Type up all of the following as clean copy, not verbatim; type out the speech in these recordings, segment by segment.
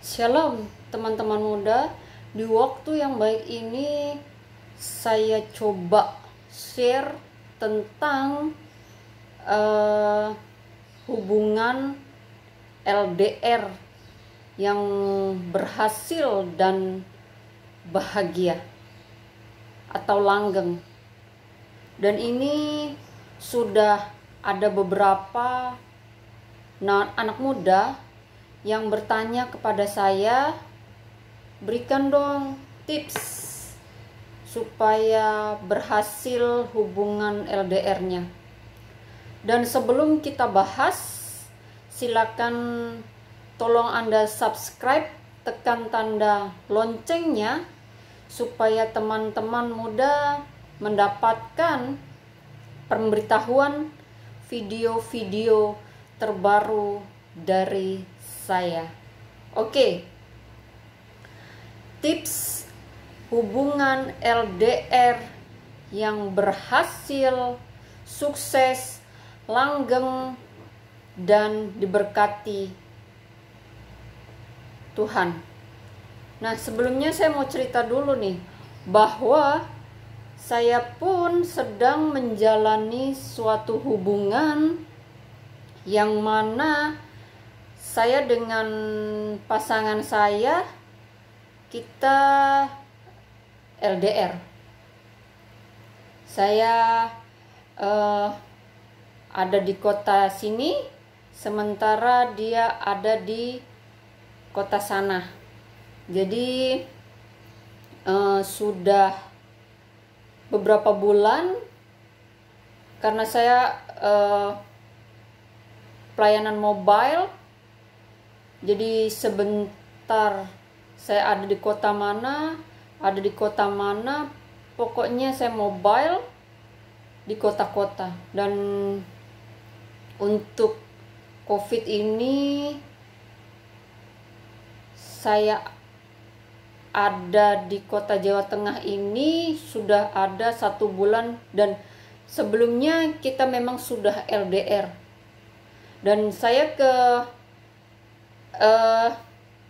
Shalom teman-teman muda. Di waktu yang baik ini saya coba share tentang hubungan LDR yang berhasil dan bahagia atau langgeng. Dan ini sudah ada beberapa anak muda yang bertanya kepada saya, berikan dong tips supaya berhasil hubungan LDR-nya. Dan sebelum kita bahas, silakan tolong Anda subscribe, tekan tanda loncengnya supaya teman-teman muda mendapatkan pemberitahuan video-video terbaru dari saya. Oke. Tips hubungan LDR yang berhasil, sukses, langgeng, dan diberkati Tuhan. Nah, sebelumnya saya mau cerita dulu nih, bahwa saya pun sedang menjalani suatu hubungan yang mana saya dengan pasangan saya, kita LDR. Saya ada di kota sini, sementara dia ada di kota sana. Jadi sudah beberapa bulan, karena saya pelayanan mobile, jadi sebentar saya ada di kota mana, pokoknya saya mobile di kota-kota. Dan untuk COVID ini saya ada di kota Jawa Tengah ini sudah ada 1 bulan, dan sebelumnya kita memang sudah LDR. Dan saya ke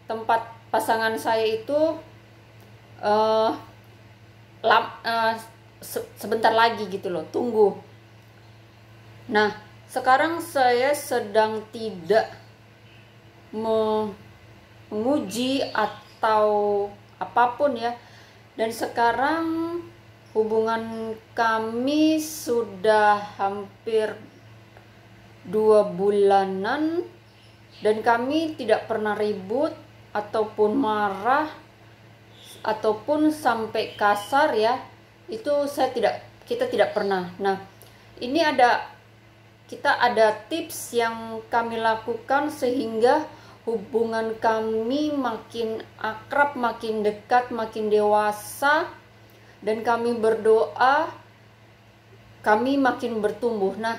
tempat pasangan saya itu sebentar lagi gitu loh, tunggu. Nah, sekarang saya sedang tidak menguji atau apapun ya. Dan sekarang hubungan kami sudah hampir 2 bulanan, dan kami tidak pernah ribut ataupun marah ataupun sampai kasar ya. Itu kita tidak pernah. Nah, ini kita ada tips yang kami lakukan sehingga hubungan kami makin akrab, makin dekat, makin dewasa, dan kami berdoa kami makin bertumbuh. Nah,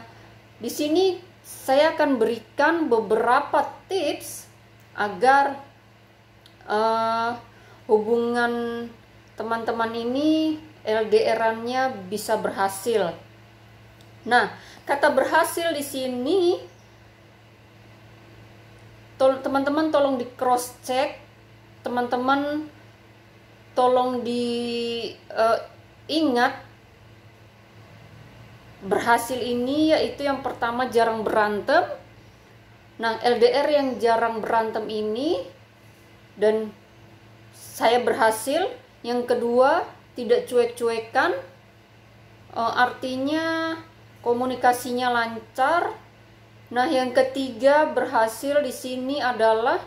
di sini saya akan berikan beberapa tips agar hubungan teman-teman ini LDR-nya bisa berhasil. Nah, kata berhasil di sini teman-teman tolong di cross check, teman-teman tolong ingat. Berhasil ini yaitu yang pertama jarang berantem. Nah, LDR yang jarang berantem ini, dan saya berhasil. Yang kedua, tidak cuek-cuekan, artinya komunikasinya lancar. Nah, yang ketiga berhasil di sini adalah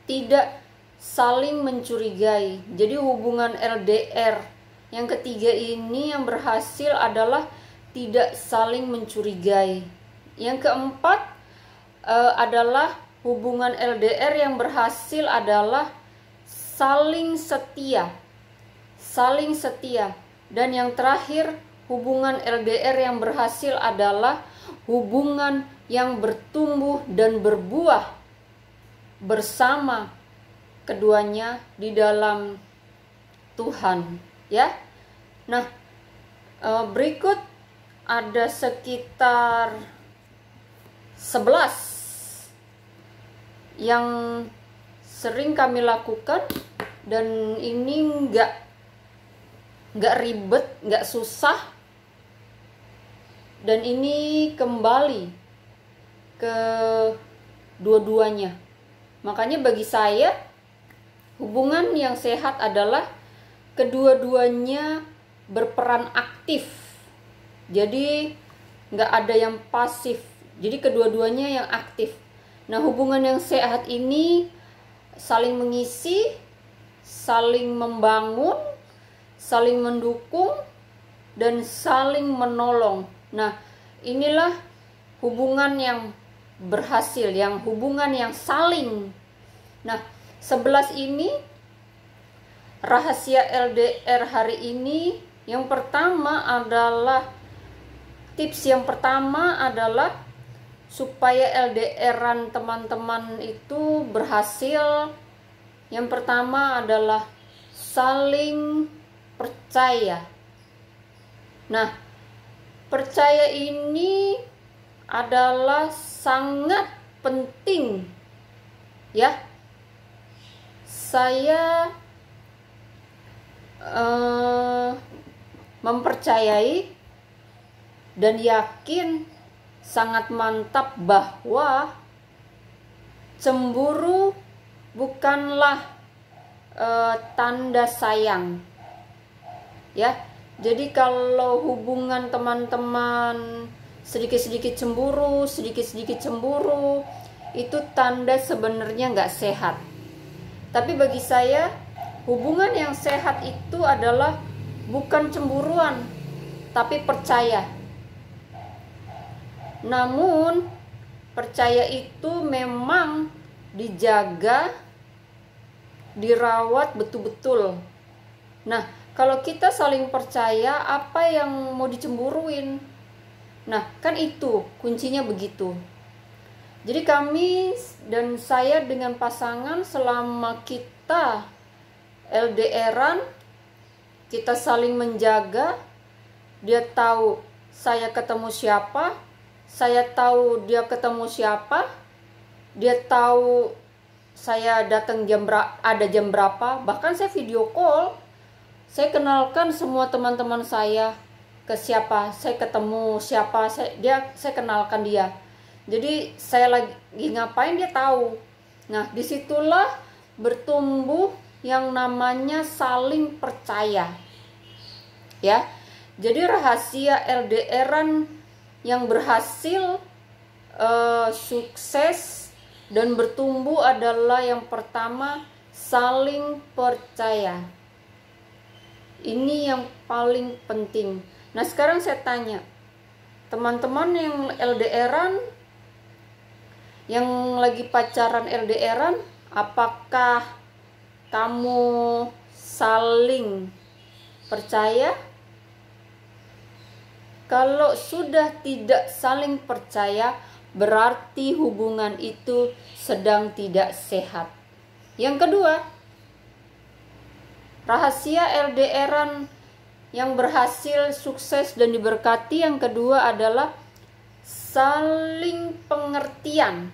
tidak saling mencurigai. Jadi hubungan LDR yang ketiga ini yang berhasil adalah tidak saling mencurigai. Yang keempat adalah hubungan LDR yang berhasil adalah saling setia. Saling setia. Dan yang terakhir, hubungan LDR yang berhasil adalah hubungan yang bertumbuh dan berbuah bersama keduanya di dalam Tuhan, ya. Nah, berikut ada sekitar 11 yang sering kami lakukan, dan ini nggak ribet, nggak susah, dan ini kembali ke dua-duanya. Makanya bagi saya hubungan yang sehat adalah kedua-duanya berperan aktif. Jadi nggak ada yang pasif, jadi kedua-duanya yang aktif. Nah, hubungan yang sehat ini saling mengisi, saling membangun, saling mendukung, dan saling menolong. Nah, inilah hubungan yang berhasil, yang hubungan yang saling. Nah, 11 ini rahasia LDR hari ini. Yang pertama adalah, tips yang pertama adalah supaya LDR-an teman-teman itu berhasil. Yang pertama adalah saling percaya. Nah, percaya ini adalah sangat penting ya. Saya mempercayai dan yakin sangat mantap bahwa cemburu bukanlah tanda sayang ya. Jadi kalau hubungan teman-teman sedikit-sedikit cemburu, itu tanda sebenarnya nggak sehat. Tapi bagi saya, hubungan yang sehat itu adalah bukan cemburuan, tapi percaya. Namun percaya itu memang dijaga, dirawat betul-betul. Nah, kalau kita saling percaya, apa yang mau dicemburuin? Nah, kan itu kuncinya begitu. Jadi kami dan saya dengan pasangan, selama kita LDR-an, kita saling menjaga. Dia tahu saya ketemu siapa, saya tahu dia ketemu siapa, dia tahu saya datang ada jam berapa. Bahkan saya video call, saya kenalkan semua teman-teman saya ke siapa, saya ketemu siapa, saya kenalkan dia. Jadi saya lagi ngapain dia tahu. Nah, disitulah bertumbuh yang namanya saling percaya ya. Jadi rahasia LDR-an yang berhasil, sukses dan bertumbuh adalah yang pertama, saling percaya. Ini yang paling penting. Nah, sekarang saya tanya teman-teman yang LDR-an, yang lagi pacaran LDR-an, apakah kamu saling percaya? Kalau sudah tidak saling percaya, berarti hubungan itu sedang tidak sehat. Yang kedua, rahasia LDR-an yang berhasil, sukses, dan diberkati, yang kedua adalah saling pengertian.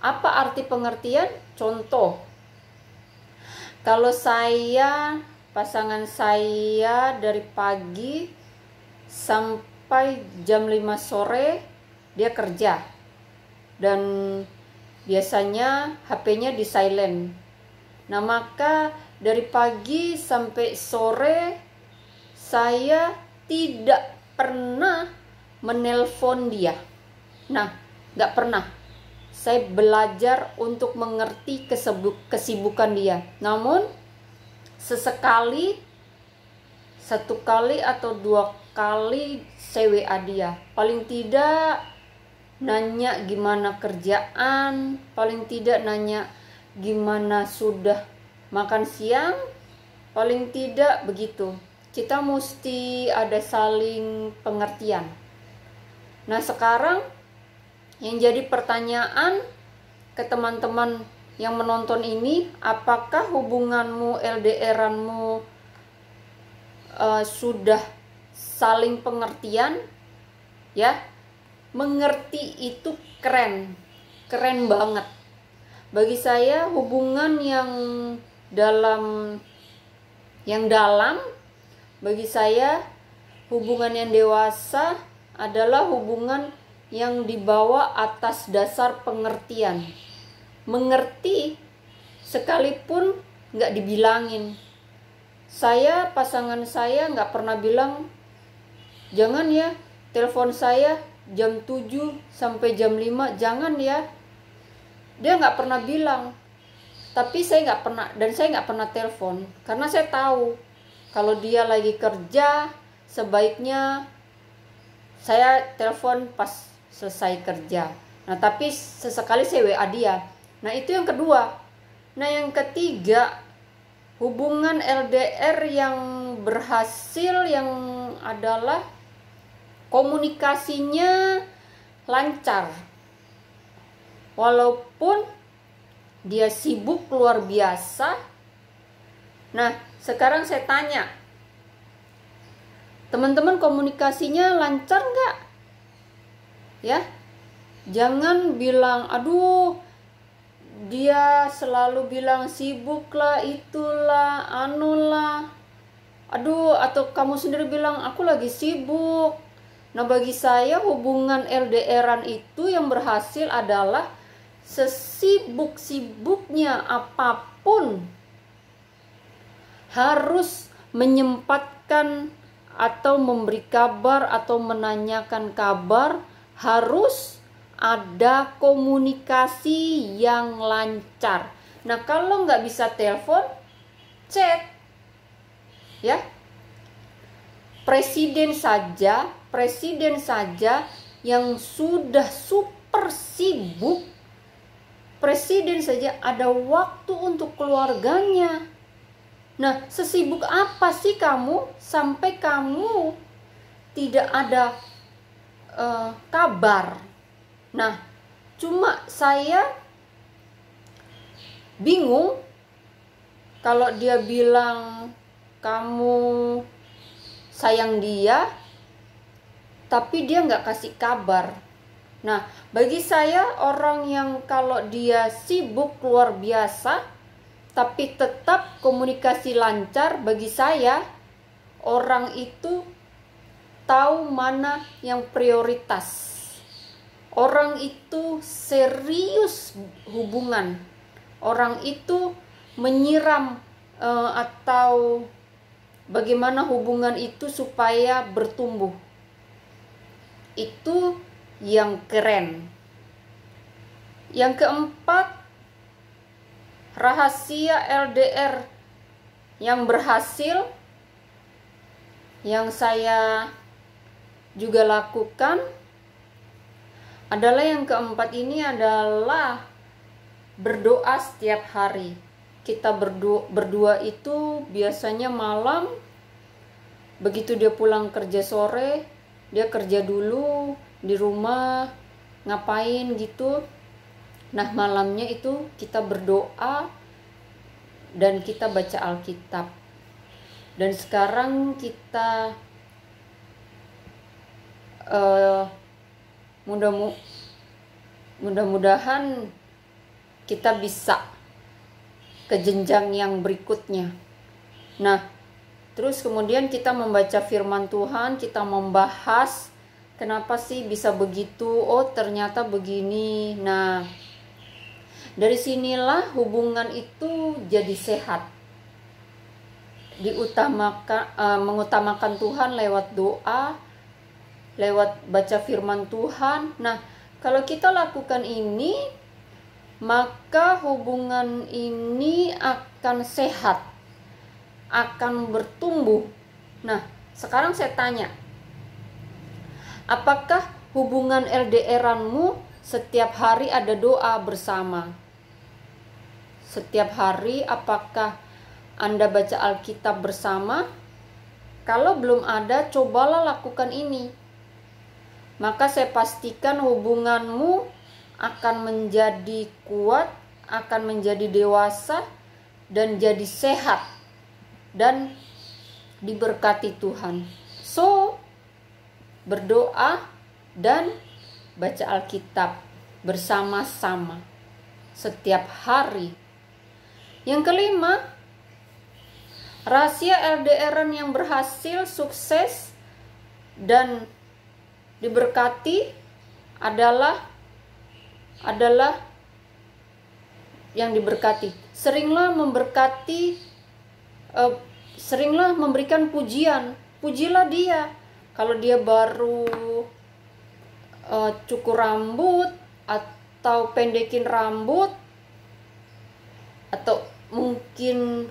Apa arti pengertian? Contoh, kalau saya, pasangan saya dari pagi sampai jam 5 sore dia kerja, dan biasanya HP-nya di silent. Nah, maka dari pagi sampai sore saya tidak pernah menelpon dia. Nah, nggak pernah. Saya belajar untuk mengerti kesibukan dia. Namun sesekali, 1 kali atau 2 kali saya WA dia. Paling tidak nanya gimana kerjaan, paling tidak nanya gimana sudah makan siang, paling tidak begitu. Kita mesti ada saling pengertian. Nah, sekarang yang jadi pertanyaan ke teman-teman yang menonton ini, apakah hubunganmu, LDR-anmu sudah saling pengertian? Ya, mengerti itu keren banget. Bagi saya hubungan yang dalam, bagi saya hubungan yang dewasa adalah hubungan yang dibawa atas dasar pengertian. Mengerti sekalipun nggak dibilangin. Pasangan saya nggak pernah bilang, jangan ya telepon saya jam 7 sampai jam 5, jangan ya. Dia nggak pernah bilang. Tapi saya nggak pernah telepon, karena saya tahu kalau dia lagi kerja, sebaiknya saya telepon pas selesai kerja. Nah, tapi sesekali saya WA dia. Nah, itu yang kedua. Nah, yang ketiga, hubungan LDR yang berhasil yang adalah komunikasinya lancar. Walaupun dia sibuk luar biasa. Nah, sekarang saya tanya, teman-teman komunikasinya lancar nggak? Ya, jangan bilang, aduh, dia selalu bilang sibuk lah, itulah, anulah. Aduh, atau kamu sendiri bilang aku lagi sibuk. Nah, bagi saya hubungan LDR-an itu yang berhasil adalah sesibuk-sibuknya apapun harus menyempatkan atau memberi kabar atau menanyakan kabar, harus ada komunikasi yang lancar. Nah, kalau nggak bisa telepon, chat, ya. Presiden saja yang sudah super sibuk, presiden saja ada waktu untuk keluarganya. Nah, sesibuk apa sih kamu sampai kamu tidak ada kabar? Nah, cuma saya bingung kalau dia bilang kamu sayang dia, tapi dia nggak kasih kabar. Nah, bagi saya orang yang kalau dia sibuk luar biasa, tapi tetap komunikasi lancar, bagi saya orang itu tahu mana yang prioritas. Orang itu serius hubungan. Orang itu menyiram atau bagaimana hubungan itu supaya bertumbuh. Itu yang keren. Yang keempat, rahasia LDR yang berhasil yang saya juga lakukan adalah yang keempat ini adalah berdoa setiap hari. Kita berdua itu biasanya malam, begitu dia pulang kerja sore, dia kerja dulu di rumah, ngapain gitu. Nah, malamnya itu kita berdoa dan kita baca Alkitab. Dan sekarang kita mudah-mudahan kita bisa ke jenjang yang berikutnya. Nah, terus kemudian kita membaca firman Tuhan, kita membahas kenapa sih bisa begitu, oh ternyata begini. Nah, dari sinilah hubungan itu jadi sehat. Mengutamakan Tuhan lewat doa, lewat baca firman Tuhan. Nah, kalau kita lakukan ini, maka hubungan ini akan sehat, akan bertumbuh. Nah, sekarang saya tanya, apakah hubungan LDR-anmu setiap hari ada doa bersama? Setiap hari apakah Anda baca Alkitab bersama? Kalau belum ada, cobalah lakukan ini. Maka saya pastikan hubunganmu akan menjadi kuat, akan menjadi dewasa, dan jadi sehat, dan diberkati Tuhan. So, berdoa dan baca Alkitab bersama-sama. setiap hari. Yang kelima, rahasia LDRan yang berhasil, sukses, dan diberkati adalah yang diberkati. Seringlah memberikan pujian. Pujilah dia. Kalau dia baru cukur rambut atau pendekin rambut, atau mungkin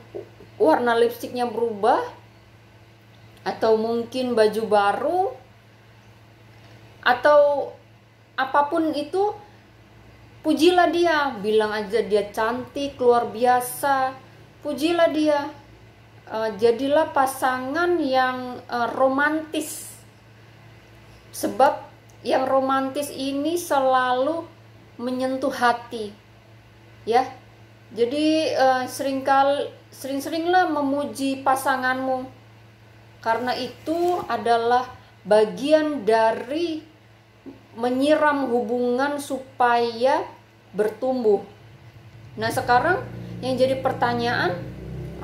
warna lipstiknya berubah, atau mungkin baju baru, atau apapun itu, pujilah dia. Bilang aja dia cantik, luar biasa. Pujilah dia. Jadilah pasangan yang romantis. Sebab yang romantis ini selalu menyentuh hati. Ya. Jadi sering-seringlah memuji pasanganmu. Karena itu adalah bagian dari menyiram hubungan supaya bertumbuh. Nah, sekarang yang jadi pertanyaan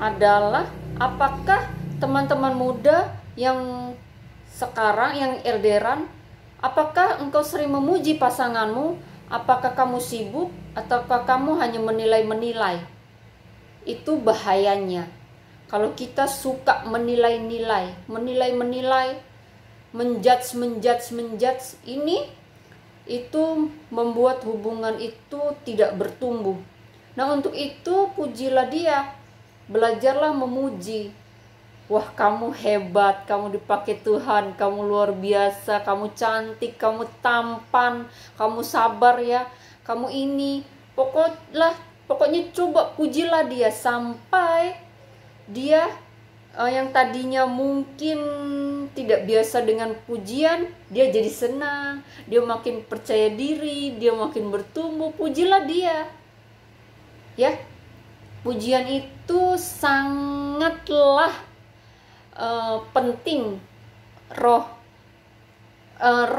adalah, apakah teman-teman muda yang sekarang yang LDRan, apakah engkau sering memuji pasanganmu? Apakah kamu sibuk ataukah kamu hanya menilai-menilai? Itu bahayanya. Kalau kita suka menilai-nilai, menjudge ini, itu membuat hubungan itu tidak bertumbuh. Nah, untuk itu pujilah dia. Belajarlah memuji. Wah, kamu hebat, kamu dipakai Tuhan, kamu luar biasa, kamu cantik, kamu tampan, kamu sabar ya, kamu ini. Pokoknya coba pujilah dia sampai dia yang tadinya mungkin tidak biasa dengan pujian, dia jadi senang, dia makin percaya diri, dia makin bertumbuh. Pujilah dia. Ya. Pujian itu sangatlah penting,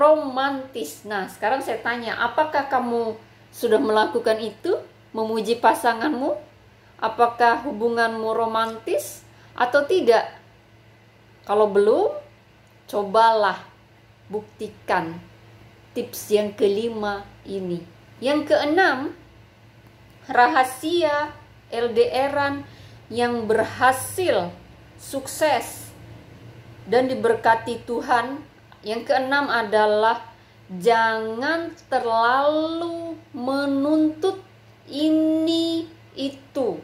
romantis. Nah, sekarang saya tanya, apakah kamu sudah melakukan itu, memuji pasanganmu? Apakah hubunganmu romantis atau tidak? Kalau belum, cobalah buktikan tips yang kelima ini. Yang keenam, rahasia LDRan yang berhasil, sukses, dan diberkati Tuhan. Yang keenam adalah jangan terlalu menuntut ini itu,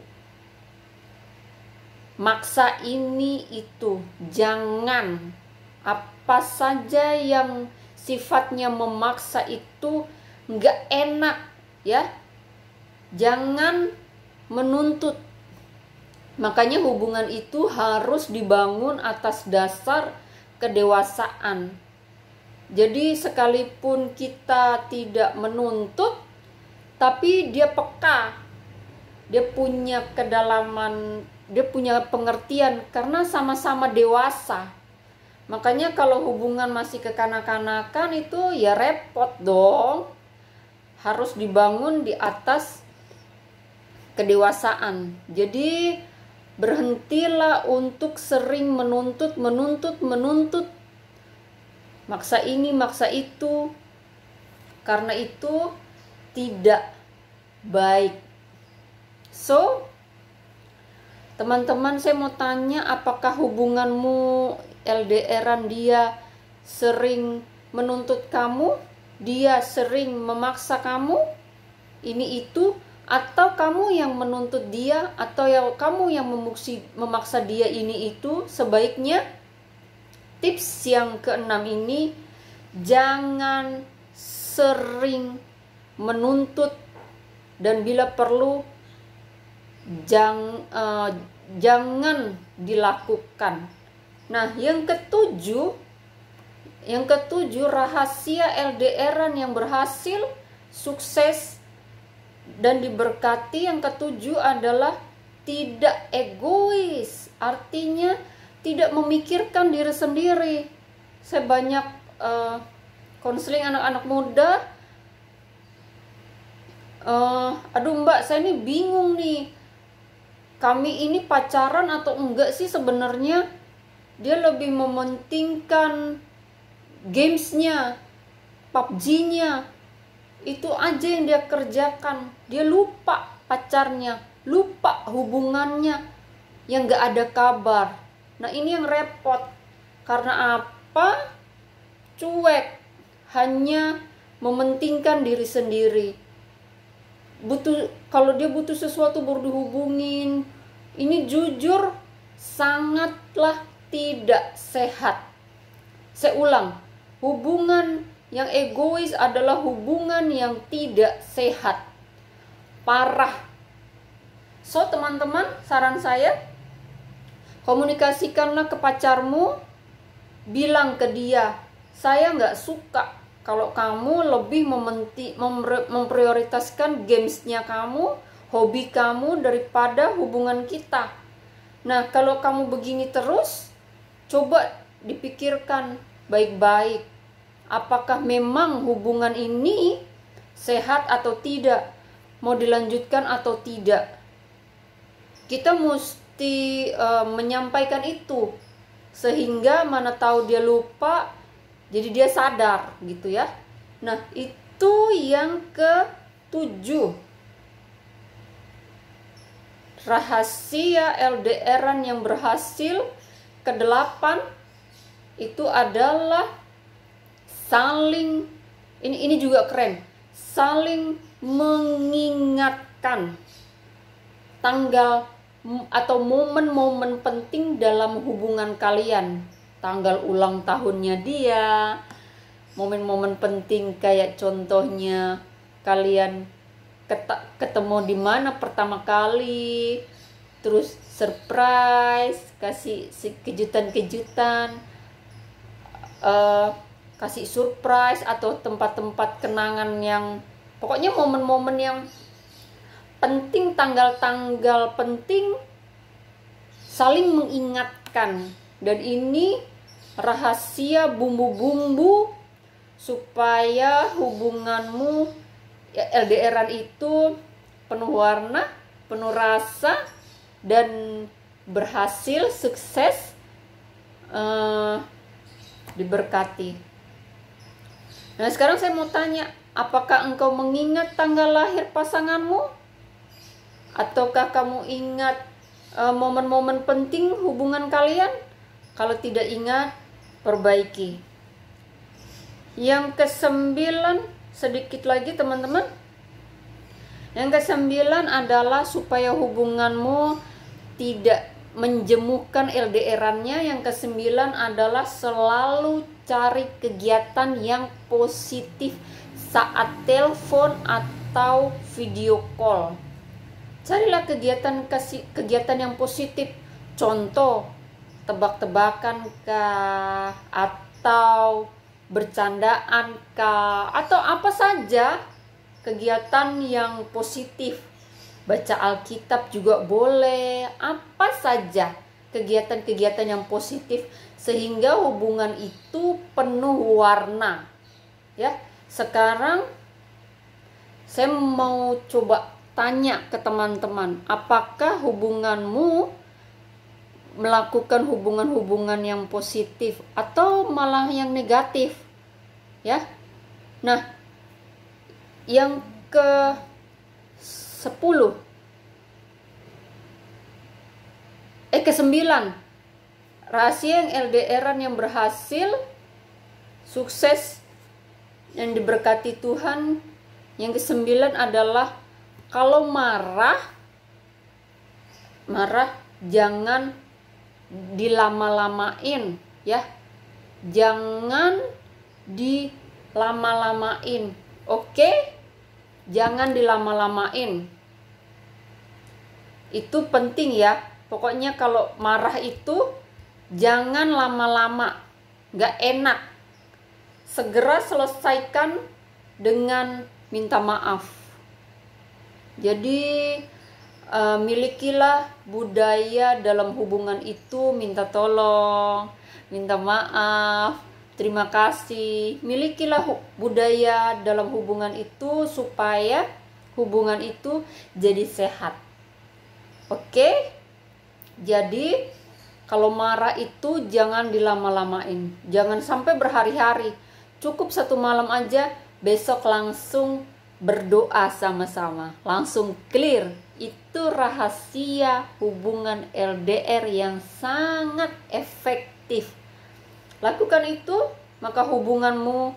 maksa ini itu. Jangan. Apa saja yang sifatnya memaksa itu nggak enak, ya. Jangan menuntut. Makanya hubungan itu harus dibangun atas dasar kedewasaan. Jadi sekalipun kita tidak menuntut, tapi dia peka, dia punya kedalaman, dia punya pengertian karena sama-sama dewasa. Makanya kalau hubungan masih kekanak-kanakan itu ya repot dong. Harus dibangun di atas kedewasaan. Jadi berhentilah untuk sering menuntut. Maksa ini, maksa itu. Karena itu tidak baik. So, teman-teman, saya mau tanya, apakah hubunganmu LDRan dia sering menuntut kamu? Dia sering memaksa kamu? Ini itu? Atau kamu yang menuntut dia? Atau kamu yang memaksa dia ini itu? Sebaiknya tips yang keenam ini, jangan sering menuntut, dan bila perlu jangan dilakukan. Nah, yang ketujuh, rahasia LDRan yang berhasil, sukses, dan diberkati. Yang ketujuh adalah tidak egois. Artinya tidak memikirkan diri sendiri. Saya banyak konseling anak-anak muda, Aduh mbak, saya ini bingung nih, kami ini pacaran atau enggak sih sebenarnya. Dia lebih mementingkan gamesnya, PUBG-nya, itu aja yang dia kerjakan. Dia lupa pacarnya, lupa hubungannya, yang gak ada kabar. Nah ini yang repot. Karena apa? Cuek, hanya mementingkan diri sendiri. Kalau dia butuh sesuatu baru dihubungin. Ini jujur sangatlah tidak sehat. Saya ulang, hubungan yang egois adalah hubungan yang tidak sehat, parah. So teman-teman, saran saya, komunikasikanlah ke pacarmu, bilang ke dia, saya nggak suka kalau kamu lebih memprioritaskan gamesnya kamu, hobi kamu daripada hubungan kita. Nah, kalau kamu begini terus, coba dipikirkan baik-baik. Apakah memang hubungan ini sehat atau tidak? Mau dilanjutkan atau tidak? Kita mesti menyampaikan itu. Sehingga mana tahu dia lupa, jadi dia sadar gitu ya. Nah itu yang ke-7. Rahasia LDRan yang berhasil. Ke-8 itu adalah saling, ini juga keren, saling mengingatkan tanggal atau momen-momen penting dalam hubungan kalian. Tanggal ulang tahunnya dia, momen-momen penting kayak contohnya kalian ketemu di mana pertama kali, terus surprise, kasih kejutan-kejutan, kasih surprise atau tempat-tempat kenangan yang pokoknya momen-momen yang penting, tanggal-tanggal penting, saling mengingatkan. Dan ini rahasia bumbu-bumbu supaya hubunganmu LDRan itu penuh warna, penuh rasa, dan berhasil, sukses, diberkati. Nah sekarang saya mau tanya, apakah engkau mengingat tanggal lahir pasanganmu? Ataukah kamu ingat momen-momen penting hubungan kalian? Kalau tidak ingat, perbaiki. Yang ke-9, sedikit lagi teman-teman. Yang ke-9 adalah supaya hubunganmu tidak menjemukan LDRannya. Yang ke-9 adalah selalu cari kegiatan yang positif saat telepon atau video call. Carilah kegiatan yang positif. Contoh, tebak-tebakan kah, atau bercandaan kah, atau apa saja kegiatan yang positif. Baca Alkitab juga boleh, apa saja kegiatan-kegiatan yang positif sehingga hubungan itu penuh warna. Ya, sekarang saya mau coba tanya ke teman-teman, apakah hubunganmu melakukan hubungan-hubungan yang positif atau malah yang negatif? Ya. Nah, yang ke-10 ke-9, rahasia yang LDRan yang berhasil, sukses, yang diberkati Tuhan. Yang ke-9 adalah kalau marah jangan dilama-lamain ya. Jangan dilama-lamain. Oke? Jangan dilama-lamain. Itu penting ya. Pokoknya kalau marah itu jangan lama-lama. Gak enak. Segera selesaikan dengan minta maaf. Jadi milikilah budaya dalam hubungan itu minta tolong, minta maaf, terima kasih. Milikilah budaya dalam hubungan itu supaya hubungan itu jadi sehat. Oke? Jadi kalau marah itu jangan dilama-lamain, jangan sampai berhari-hari. Cukup 1 malam aja, besok langsung berdoa sama-sama, langsung clear. Itu rahasia hubungan LDR yang sangat efektif. Lakukan itu, maka hubunganmu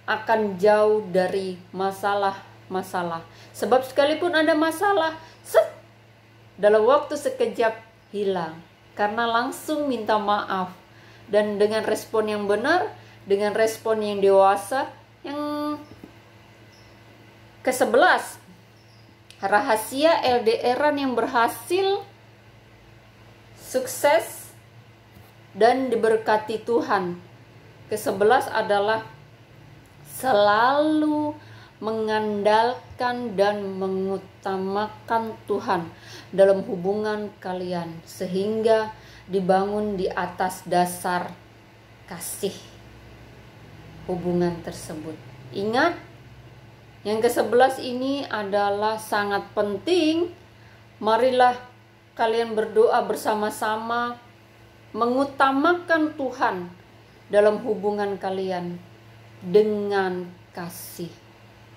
akan jauh dari masalah-masalah. Sebab sekalipun ada masalah, dalam waktu sekejap hilang. Karena langsung minta maaf. Dan dengan respon yang benar, dengan respon yang dewasa, yang ke-11, rahasia LDR-an yang berhasil, sukses, dan diberkati Tuhan. Ke-11 adalah selalu mengandalkan dan mengutamakan Tuhan dalam hubungan kalian, sehingga dibangun di atas dasar kasih hubungan tersebut. Ingat, yang ke-11 ini adalah sangat penting. Marilah kalian berdoa bersama-sama, mengutamakan Tuhan dalam hubungan kalian dengan kasih.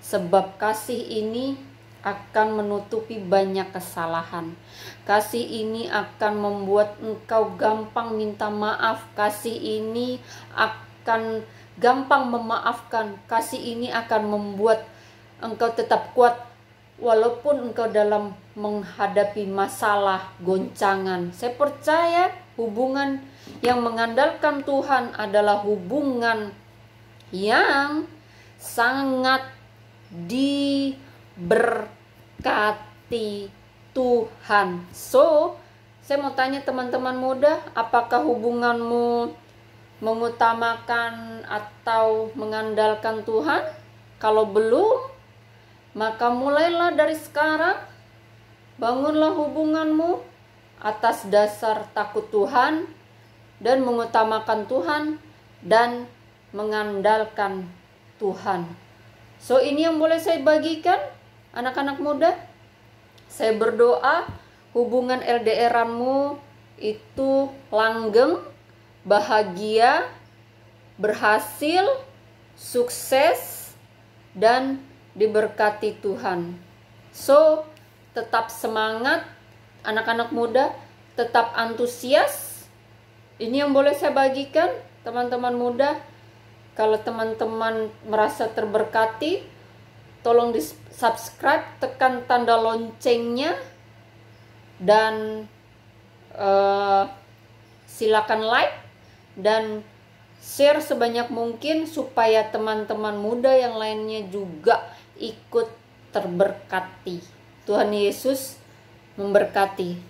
Sebab kasih ini akan menutupi banyak kesalahan. Kasih ini akan membuat engkau gampang minta maaf. Kasih ini akan gampang memaafkan. Kasih ini akan membuat engkau tetap kuat walaupun engkau dalam menghadapi masalah, goncangan. Saya percaya hubungan yang mengandalkan Tuhan adalah hubungan yang sangat diberkati Tuhan. So, saya mau tanya teman-teman muda, apakah hubunganmu mengutamakan atau mengandalkan Tuhan? Kalau belum, maka mulailah dari sekarang. Bangunlah hubunganmu atas dasar takut Tuhan dan mengutamakan Tuhan dan mengandalkan Tuhan. So, ini yang boleh saya bagikan, anak-anak muda. Saya berdoa hubungan LDR-anmu itu langgeng, bahagia, berhasil, sukses, dan diberkati Tuhan. So, tetap semangat anak-anak muda, tetap antusias. Ini yang boleh saya bagikan, teman-teman muda. Kalau teman-teman merasa terberkati, tolong di subscribe, tekan tanda loncengnya, dan silakan like dan share sebanyak mungkin supaya teman-teman muda yang lainnya juga ikut terberkati. Tuhan Yesus memberkati.